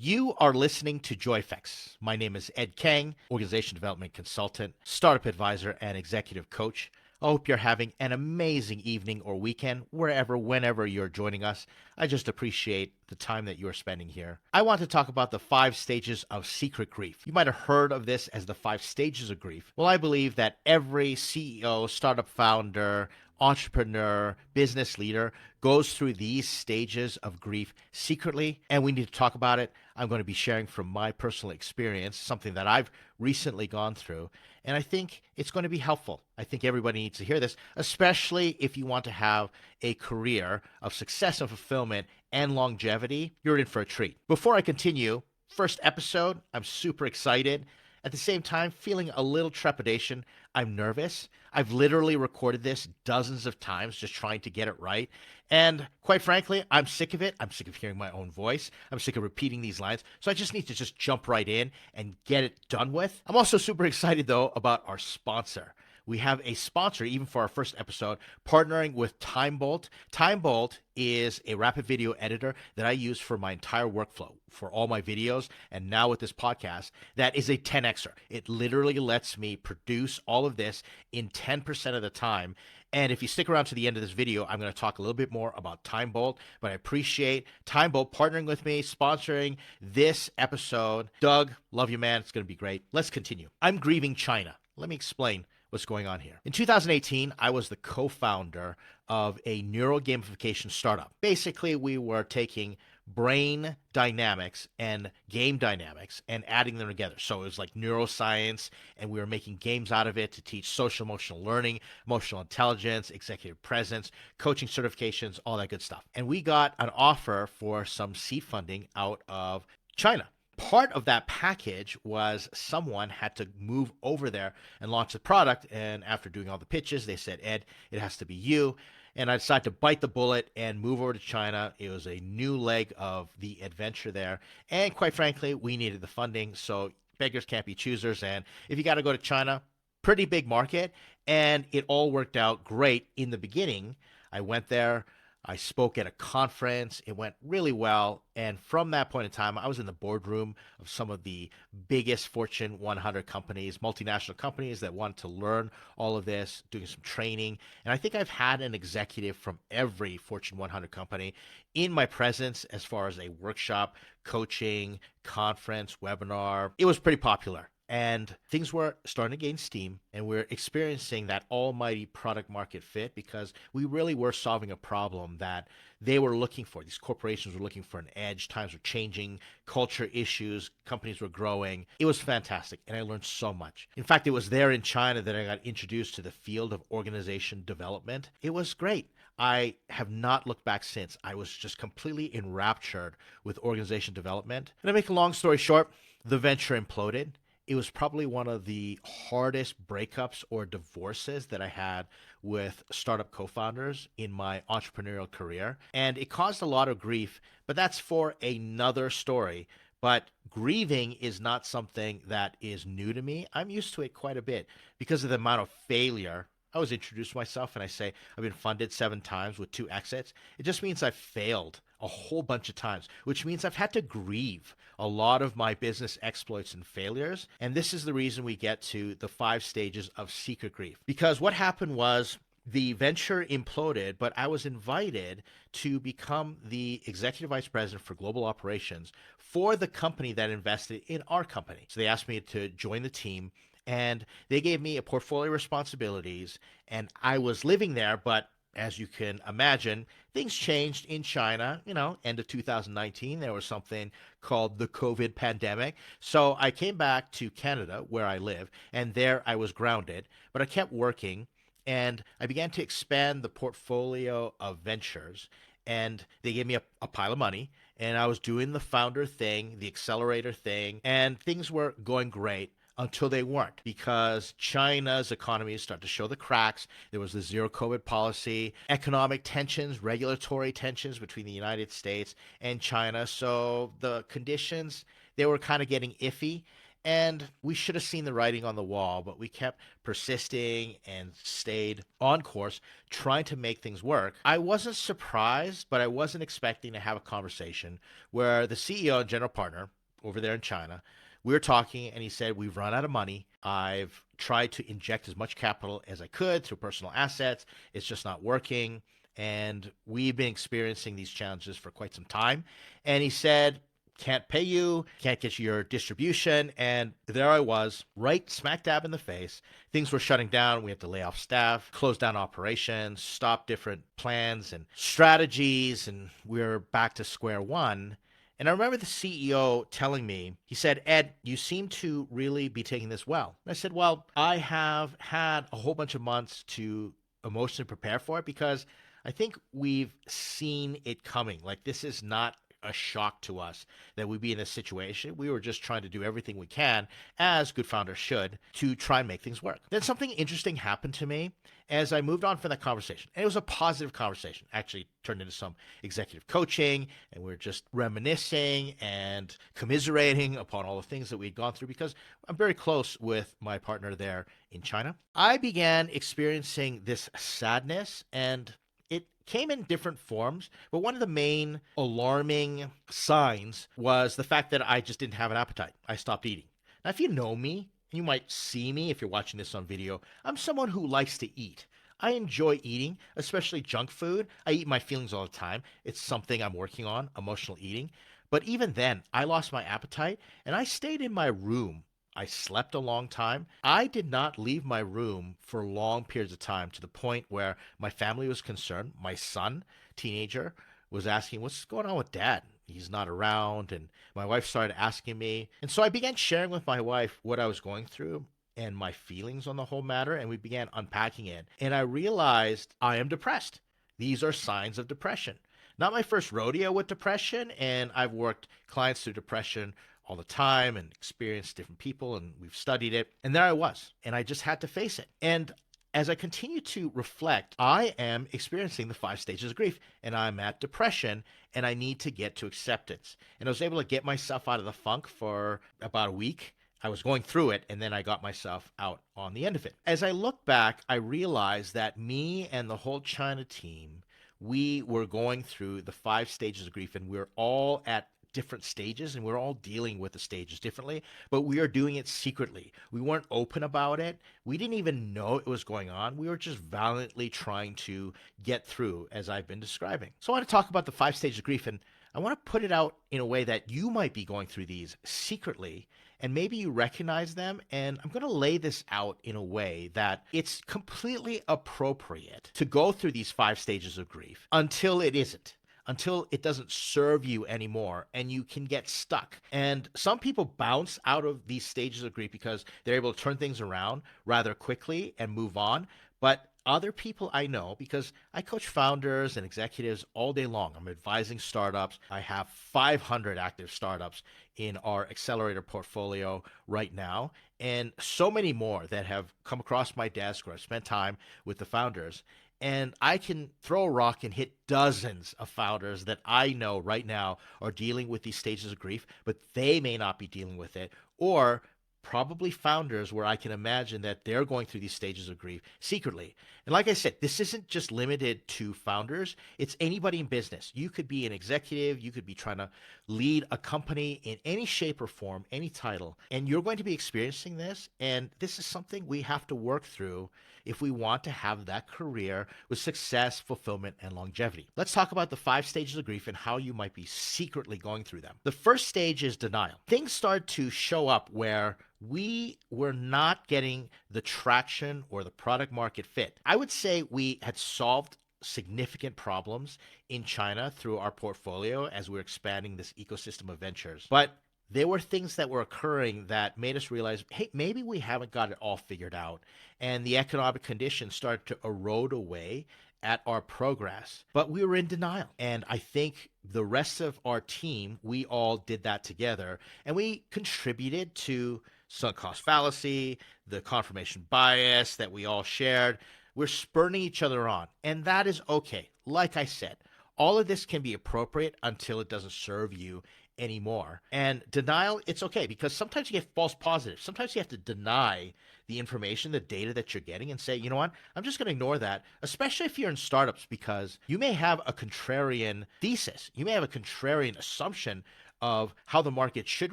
You are listening to JoyFX. My name is Ed Kang, organization development consultant, startup advisor, and executive coach. I hope you're having an amazing evening or weekend, whenever you're joining us. I just appreciate the time that you're spending here. I want to talk about the 5 stages of secret grief. You might have heard of this as the 5 stages of grief. Well, I believe that every CEO, startup founder, entrepreneur, business leader goes through these stages of grief secretly, and we need to talk about it. I'm going to be sharing from my personal experience, something that I've recently gone through, and I think it's going to be helpful. I think everybody needs to hear this, especially if you want to have a career of success and fulfillment and longevity. You're in for a treat. Before I continue, first episode, I'm super excited. At the same time, feeling a little trepidation. I'm nervous. I've literally recorded this dozens of times just trying to get it right. And quite frankly, I'm sick of it. I'm sick of hearing my own voice. I'm sick of repeating these lines. So I just need to just jump right in and get it done with. I'm also super excited, though, about our sponsor. We have a sponsor, even for our first episode, partnering with TimeBolt. TimeBolt is a rapid video editor that I use for my entire workflow, for all my videos, and now with this podcast, that is a 10xer. It literally lets me produce all of this in 10% of the time. And if you stick around to the end of this video, I'm going to talk a little bit more about TimeBolt, but I appreciate TimeBolt partnering with me, sponsoring this episode. Doug, love you, man. It's going to be great. Let's continue. I'm grieving China. Let me explain what's going on here. In 2018, I was the co-founder of a neuro gamification startup. Basically, we were taking brain dynamics and game dynamics and adding them together. So it was like neuroscience, and we were making games out of it to teach social emotional learning, emotional intelligence, executive presence, coaching certifications, all that good stuff. And we got an offer for some seed funding out of China. Part of that package was someone had to move over there and launch the product. And after doing all the pitches, they said, Ed, it has to be you. And I decided to bite the bullet and move over to China. It was a new leg of the adventure there. And quite frankly, we needed the funding. So beggars can't be choosers. And if you got to go to China, pretty big market. And it all worked out great in the beginning. I went there. I spoke at a conference. It went really well. And from that point in time, I was in the boardroom of some of the biggest Fortune 100 companies, multinational companies that want to learn all of this, doing some training. And I think I've had an executive from every Fortune 100 company in my presence as far as a workshop, coaching, conference, webinar. It was pretty popular. And things were starting to gain steam, and we're experiencing that almighty product market fit because we really were solving a problem that they were looking for. These corporations were looking for an edge. Times were changing, culture issues, companies were growing. It was fantastic, and I learned so much. In fact, it was there in China that I got introduced to the field of organization development. It was great. I have not looked back since. I was just completely enraptured with organization development. And to make a long story short, the venture imploded. It was probably one of the hardest breakups or divorces that I had with startup co-founders in my entrepreneurial career. And it caused a lot of grief, but that's for another story. But grieving is not something that is new to me. I'm used to it quite a bit because of the amount of failure. I always introduce myself and I say, I've been funded 7 times with 2 exits. It just means I've failed a whole bunch of times, which means I've had to grieve a lot of my business exploits and failures. And this is the reason we get to the 5 stages of secret grief. Because what happened was the venture imploded, but I was invited to become the executive vice president for global operations for the company that invested in our company. So they asked me to join the team, and they gave me a portfolio responsibilities, and I was living there, but as you can imagine, things changed in China, end of 2019. There was something called the COVID pandemic. So I came back to Canada where I live, and there I was grounded, but I kept working, and I began to expand the portfolio of ventures, and they gave me a pile of money, and I was doing the founder thing, the accelerator thing, and things were going great. Until they weren't, because China's economy started to show the cracks. There was the zero COVID policy, economic tensions, regulatory tensions between the United States and China. So the conditions, they were kind of getting iffy. And we should have seen the writing on the wall, but we kept persisting and stayed on course, trying to make things work. I wasn't surprised, but I wasn't expecting to have a conversation where the CEO and general partner over there in China, we were talking, and he said, "We've run out of money. I've tried to inject as much capital as I could through personal assets. It's just not working. And we've been experiencing these challenges for quite some time." And he said, "Can't pay you, can't get your distribution." And there I was, right smack dab in the face. Things were shutting down. We had to lay off staff, close down operations, stop different plans and strategies, and we we're back to square one. And I remember the CEO telling me, he said, "Ed, you seem to really be taking this well." And I said, "Well, I have had a whole bunch of months to emotionally prepare for it because I think we've seen it coming. Like, this is not a shock to us that we'd be in this situation. We were just trying to do everything we can, as good founders should, to try and make things work." Then something interesting happened to me as I moved on from that conversation. And it was a positive conversation, actually turned into some executive coaching, and we are just reminiscing and commiserating upon all the things that we'd gone through because I'm very close with my partner there in China. I began experiencing this sadness, and it came in different forms, but one of the main alarming signs was the fact that I just didn't have an appetite. I stopped eating. Now, if you know me, you might see me if you're watching this on video, I'm someone who likes to eat. I enjoy eating, especially junk food. I eat my feelings all the time. It's something I'm working on, emotional eating. But even then, I lost my appetite and I stayed in my room. I slept a long time. I did not leave my room for long periods of time to the point where my family was concerned. My son, teenager, was asking, "What's going on with dad? He's not around." And my wife started asking me. And so I began sharing with my wife what I was going through and my feelings on the whole matter. And we began unpacking it. And I realized I am depressed. These are signs of depression. Not my first rodeo with depression. And I've worked clients through depression all the time and experienced different people, and we've studied it. And there I was, and I just had to face it. And as I continue to reflect, I am experiencing the 5 stages of grief, and I'm at depression, and I need to get to acceptance. And I was able to get myself out of the funk for about a week. I was going through it, and then I got myself out on the end of it. As I look back, I realized that me and the whole China team, we were going through the 5 stages of grief, and we're all at different stages, and we're all dealing with the stages differently, but we are doing it secretly. We weren't open about it. We didn't even know it was going on. We were just valiantly trying to get through, as I've been describing. So I want to talk about the 5 stages of grief, and I want to put it out in a way that you might be going through these secretly, and maybe you recognize them. And I'm going to lay this out in a way that it's completely appropriate to go through these 5 stages of grief until it isn't, until it doesn't serve you anymore and you can get stuck. And some people bounce out of these stages of grief because they're able to turn things around rather quickly and move on. But other people I know, because I coach founders and executives all day long. I'm advising startups. I have 500 active startups in our accelerator portfolio right now, and so many more that have come across my desk or I've spent time with the founders. And I can throw a rock and hit dozens of founders that I know right now are dealing with these stages of grief, but they may not be dealing with it, or probably founders where I can imagine that they're going through these stages of grief secretly. And like I said, this isn't just limited to founders. It's anybody in business. You could be an executive. You could be trying to lead a company in any shape or form, any title, and you're going to be experiencing this. And this is something we have to work through if we want to have that career with success, fulfillment, and longevity. Let's talk about the 5 stages of grief and how you might be secretly going through them. The first stage is denial. Things start to show up where we were not getting the traction or the product market fit. I would say we had solved significant problems in China through our portfolio as we're expanding this ecosystem of ventures. But there were things that were occurring that made us realize, hey, maybe we haven't got it all figured out. And the economic conditions started to erode away at our progress. But we were in denial. And I think the rest of our team, we all did that together. And we contributed to sunk cost fallacy, the confirmation bias that we all shared. We're spurning each other on. And that is okay. Like I said, all of this can be appropriate until it doesn't serve you anymore. And denial, it's okay because sometimes you get false positives. Sometimes you have to deny the information, the data that you're getting, and say, you know what, I'm just going to ignore that, especially if you're in startups, because you may have a contrarian thesis. You may have a contrarian assumption of how the market should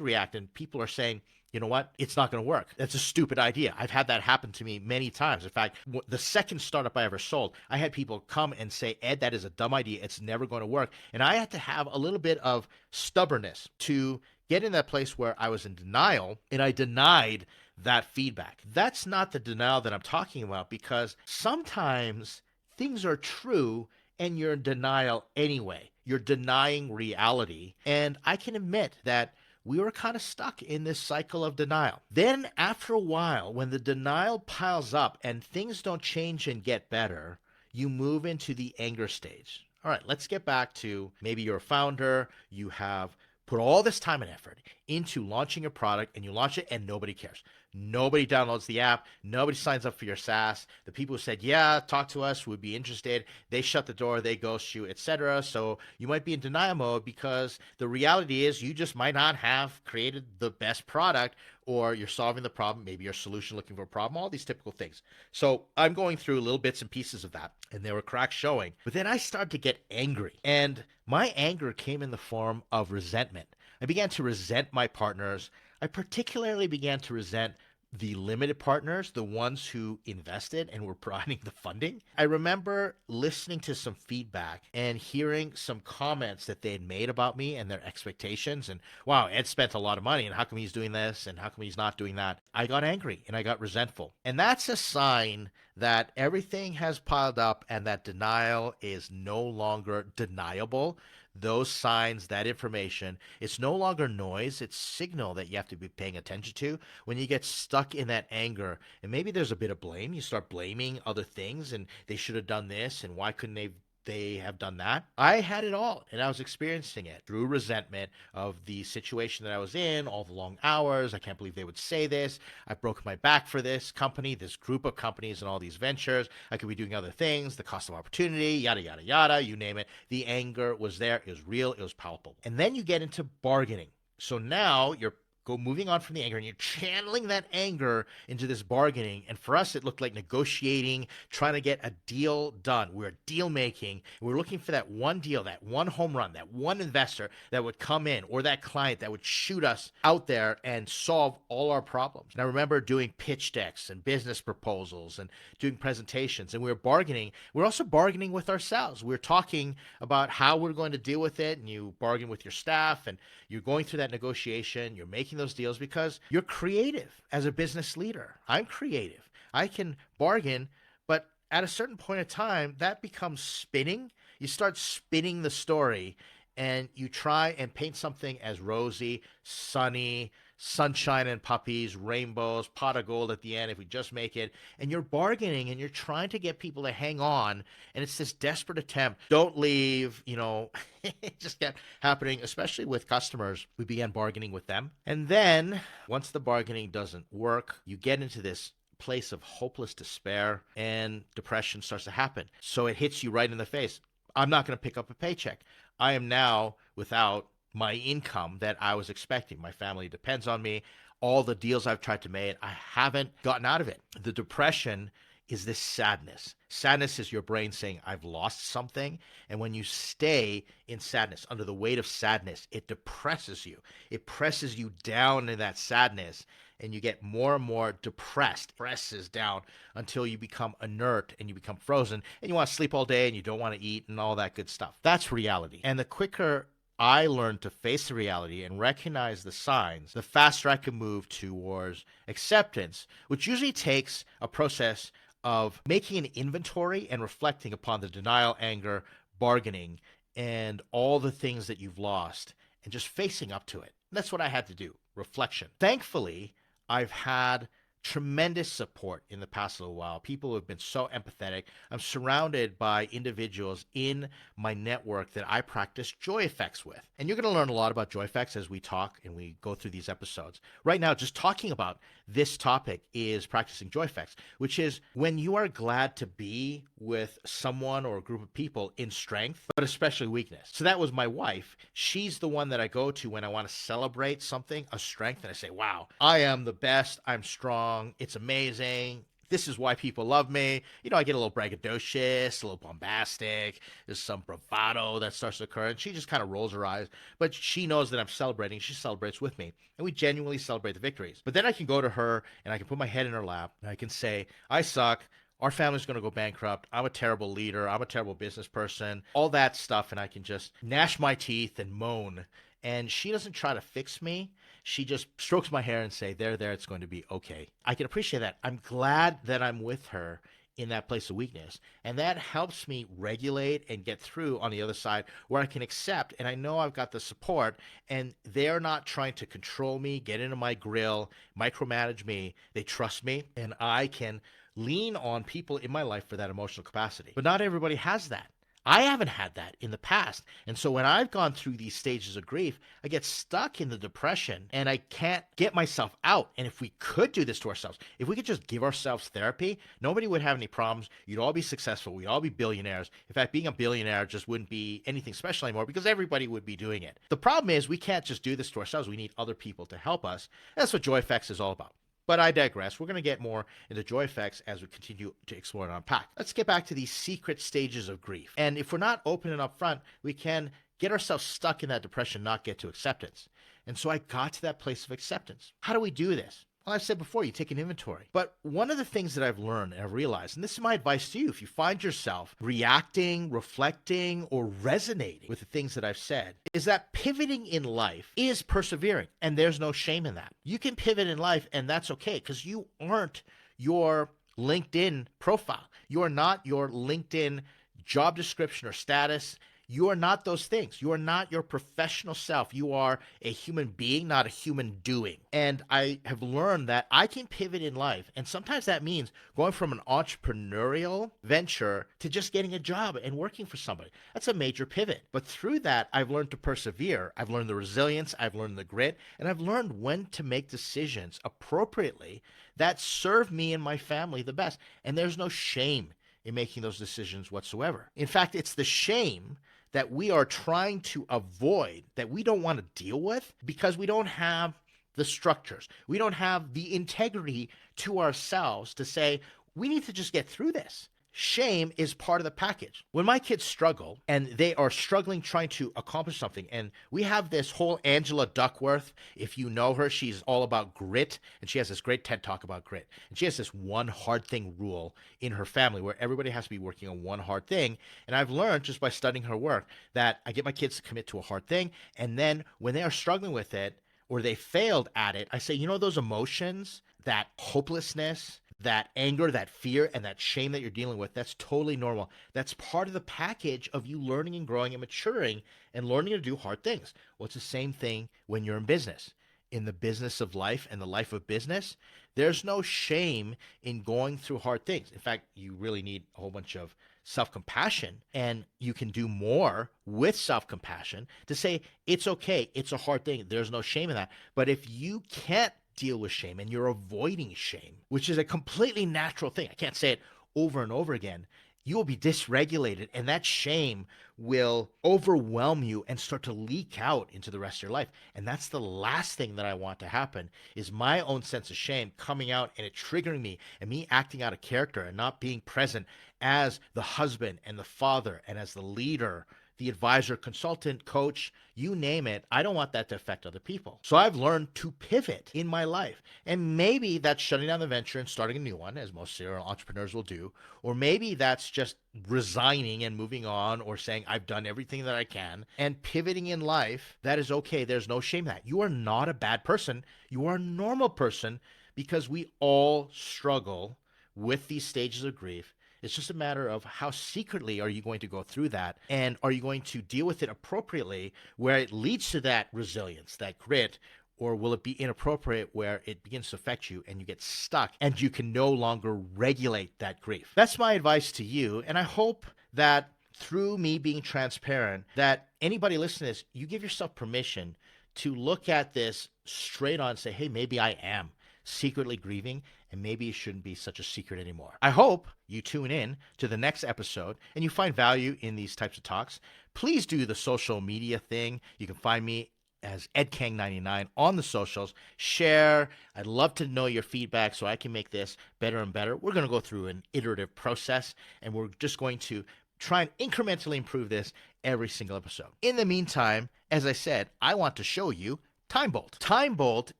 react. And people are saying, you know what? It's not going to work. That's a stupid idea. I've had that happen to me many times. In fact, the second startup I ever sold, I had people come and say, Ed, that is a dumb idea. It's never going to work. And I had to have a little bit of stubbornness to get in that place where I was in denial and I denied that feedback. That's not the denial that I'm talking about, because sometimes things are true and you're in denial anyway. You're denying reality. And I can admit that we were kind of stuck in this cycle of denial. Then, after a while, when the denial piles up and things don't change and get better, you move into the anger stage. All right, let's get back to maybe you're a founder, you have put all this time and effort into launching a product, and you launch it and nobody cares. Nobody downloads the app. Nobody signs up for your SaaS. The people who said, yeah, talk to us, would be interested, they shut the door, they ghost you, etc. So you might be in denial mode because the reality is you just might not have created the best product, or you're solving the problem. Maybe you're a solution looking for a problem, all these typical things. So I'm going through little bits and pieces of that, and there were cracks showing. But then I started to get angry, and my anger came in the form of resentment. I began to resent my partners. I particularly began to resent the limited partners, the ones who invested and were providing the funding. I remember listening to some feedback and hearing some comments that they had made about me and their expectations. And wow, Ed spent a lot of money, and how come he's doing this and how come he's not doing that? I got angry and I got resentful. And that's a sign that everything has piled up and that denial is no longer deniable. Those signs, that information, it's no longer noise, it's signal that you have to be paying attention to. When you get stuck in that anger, and maybe there's a bit of blame, you start blaming other things, and they should have done this, and why couldn't they have done that? I had it all, and I was experiencing it through resentment of the situation that I was in, all the long hours. I can't believe they would say this. I broke my back for this company, this group of companies, and all these ventures. I could be doing other things, the cost of opportunity, yada, yada, yada, you name it. The anger was there. It was real. It was palpable. And then you get into bargaining. So now you're moving on from the anger, and you're channeling that anger into this bargaining. And for us, it looked like negotiating, trying to get a deal done. We're deal making. We're looking for that one deal, that one home run, that one investor that would come in, or that client that would shoot us out there and solve all our problems. And I remember doing pitch decks and business proposals and doing presentations, and we were bargaining. We're also bargaining with ourselves. We're talking about how we're going to deal with it, and you bargain with your staff, and you're going through that negotiation. You're making those deals because you're creative as a business leader. I'm creative. I can bargain, but at a certain point in time, that becomes spinning. You start spinning the story, and you try and paint something as rosy, sunny, sunshine and puppies, rainbows, pot of gold at the end if we just make it. And you're bargaining and you're trying to get people to hang on. And it's this desperate attempt. Don't leave, it just kept happening, especially with customers. We began bargaining with them. And then once the bargaining doesn't work, you get into this place of hopeless despair, and depression starts to happen. So it hits you right in the face. I'm not going to pick up a paycheck. I am now without my income that I was expecting. My family depends on me. All the deals I've tried to make, I haven't gotten out of it. The depression is this sadness. Sadness is your brain saying, I've lost something. And when you stay in sadness, under the weight of sadness, it depresses you. It presses you down in that sadness, and you get more and more depressed. Presses down until you become inert and you become frozen, and you want to sleep all day and you don't want to eat and all that good stuff. That's reality. And the quicker I learned to face the reality and recognize the signs, the faster I can move towards acceptance, which usually takes a process of making an inventory and reflecting upon the denial, anger, bargaining, and all the things that you've lost, and just facing up to it. That's what I had to do, reflection. Thankfully, I've had tremendous support in the past little while. People who have been so empathetic. I'm surrounded by individuals in my network that I practice JoyFX with. And you're going to learn a lot about JoyFX as we talk and we go through these episodes. Right now, just talking about this topic is practicing JoyFX, which is when you are glad to be with someone or a group of people in strength, but especially weakness. So that was my wife. She's the one that I go to when I want to celebrate something, a strength, and I say, wow, I am the best. I'm strong. It's amazing. This is why people love me. I get a little braggadocious, a little bombastic. There's some bravado that starts to occur, and she just kind of rolls her eyes. But she knows that I'm celebrating. She celebrates with me, and we genuinely celebrate the victories. But then I can go to her, and I can put my head in her lap, and I can say, I suck. Our family's going to go bankrupt. I'm a terrible leader. I'm a terrible business person. All that stuff, and I can just gnash my teeth and moan. And she doesn't try to fix me. She just strokes my hair and say, there, it's going to be okay. I can appreciate that. I'm glad that I'm with her in that place of weakness. And that helps me regulate and get through on the other side where I can accept. And I know I've got the support and they're not trying to control me, get into my grill, micromanage me. They trust me and I can lean on people in my life for that emotional capacity. But not everybody has that. I haven't had that in the past. And so when I've gone through these stages of grief, I get stuck in the depression and I can't get myself out. And if we could do this to ourselves, if we could just give ourselves therapy, nobody would have any problems. You'd all be successful. We'd all be billionaires. In fact, being a billionaire just wouldn't be anything special anymore because everybody would be doing it. The problem is we can't just do this to ourselves. We need other people to help us. That's what JoyFX is all about. But I digress. We're going to get more into JoyFX as we continue to explore and unpack. Let's get back to these secret stages of grief. And if we're not open and upfront, we can get ourselves stuck in that depression, not get to acceptance. And so I got to that place of acceptance. How do we do this? Well, I've said before, you take an inventory. But one of the things that I've learned and I've realized, and this is my advice to you, if you find yourself reacting, reflecting, or resonating with the things that I've said, is that pivoting in life is persevering. And there's no shame in that. You can pivot in life and that's okay because you aren't your LinkedIn profile. You are not your LinkedIn job description or status. You are not those things. You are not your professional self. You are a human being, not a human doing. And I have learned that I can pivot in life. And sometimes that means going from an entrepreneurial venture to just getting a job and working for somebody. That's a major pivot. But through that, I've learned to persevere. I've learned the resilience. I've learned the grit. And I've learned when to make decisions appropriately that serve me and my family the best. And there's no shame in making those decisions whatsoever. In fact, it's the shame that we are trying to avoid, that we don't want to deal with because we don't have the structures. We don't have the integrity to ourselves to say, we need to just get through this. Shame is part of the package. When my kids struggle and they are struggling trying to accomplish something, and we have this whole Angela Duckworth, if you know her, she's all about grit, and she has this great TED Talk about grit. And she has this one hard thing rule in her family where everybody has to be working on one hard thing. And I've learned just by studying her work that I get my kids to commit to a hard thing, and then when they are struggling with it or they failed at it, I say, those emotions, that hopelessness, that anger, that fear, and that shame that you're dealing with, that's totally normal. That's part of the package of you learning and growing and maturing and learning to do hard things. Well, it's the same thing when you're in business. In the business of life and the life of business, there's no shame in going through hard things. In fact, you really need a whole bunch of self-compassion, and you can do more with self-compassion to say, it's okay, it's a hard thing. There's no shame in that. But if you can't deal with shame and you're avoiding shame, which is a completely natural thing, I can't say it over and over again, you will be dysregulated and that shame will overwhelm you and start to leak out into the rest of your life. And that's the last thing that I want to happen, is my own sense of shame coming out and it triggering me and me acting out of character and not being present as the husband and the father and as the leader, the advisor, consultant, coach, you name it. I don't want that to affect other people. So I've learned to pivot in my life. And maybe that's shutting down the venture and starting a new one, as most serial entrepreneurs will do. Or maybe that's just resigning and moving on, or saying, I've done everything that I can, and pivoting in life. That is okay. There's no shame in that. You are not a bad person. You are a normal person, because we all struggle with these stages of grief. It's just a matter of how secretly are you going to go through that, and are you going to deal with it appropriately where it leads to that resilience, that grit, Or will it be inappropriate where it begins to affect you and you get stuck and you can no longer regulate that grief? That's my advice to you. And I hope that through me being transparent, that anybody listening to this, you give yourself permission to look at this straight on and say, hey, maybe I am secretly grieving, and maybe it shouldn't be such a secret anymore. I hope you tune in to the next episode and you find value in these types of talks. Please do the social media thing. You can find me as EdKang99 on the socials. Share. I'd love to know your feedback so I can make this better and better. We're going to go through an iterative process, and we're just going to try and incrementally improve this every single episode. In the meantime, as I said, I want to show you TimeBolt. TimeBolt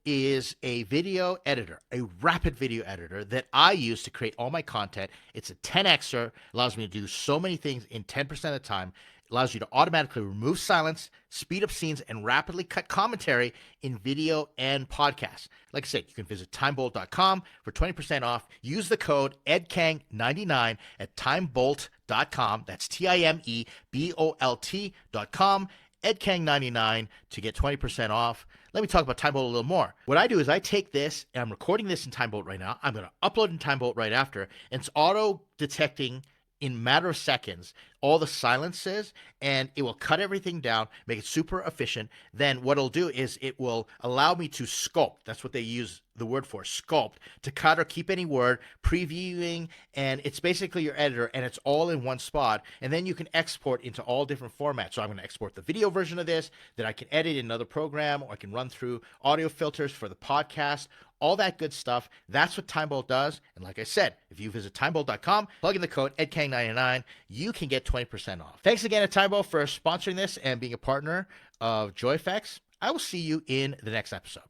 is a video editor, a rapid video editor that I use to create all my content. It's a 10xer, allows me to do so many things in 10% of the time. Allows you to automatically remove silence, speed up scenes, and rapidly cut commentary in video and podcasts. Like I said, you can visit timebolt.com for 20% off. Use the code EDKANG99 at timebolt.com. That's TIMEBOLT.com. EdKang99 to get 20% off. Let me talk about TimeBolt a little more. What I do is I take this, and I'm recording this in TimeBolt right now. I'm going to upload in TimeBolt right after, and it's auto-detecting in a matter of seconds all the silences, and it will cut everything down, make it super efficient. Then what it'll do is it will allow me to sculpt. That's what they use the word for, sculpt, to cut or keep any word, previewing, and it's basically your editor, and it's all in one spot. And then you can export into all different formats. So I'm going to export the video version of this, that I can edit in another program, or I can run through audio filters for the podcast, all that good stuff. That's what TimeBolt does. And like I said, if you visit timebolt.com, plug in the code EDKANG99, you can get 20% off. Thanks again to TimeBolt for sponsoring this and being a partner of JoyFX. I will see you in the next episode.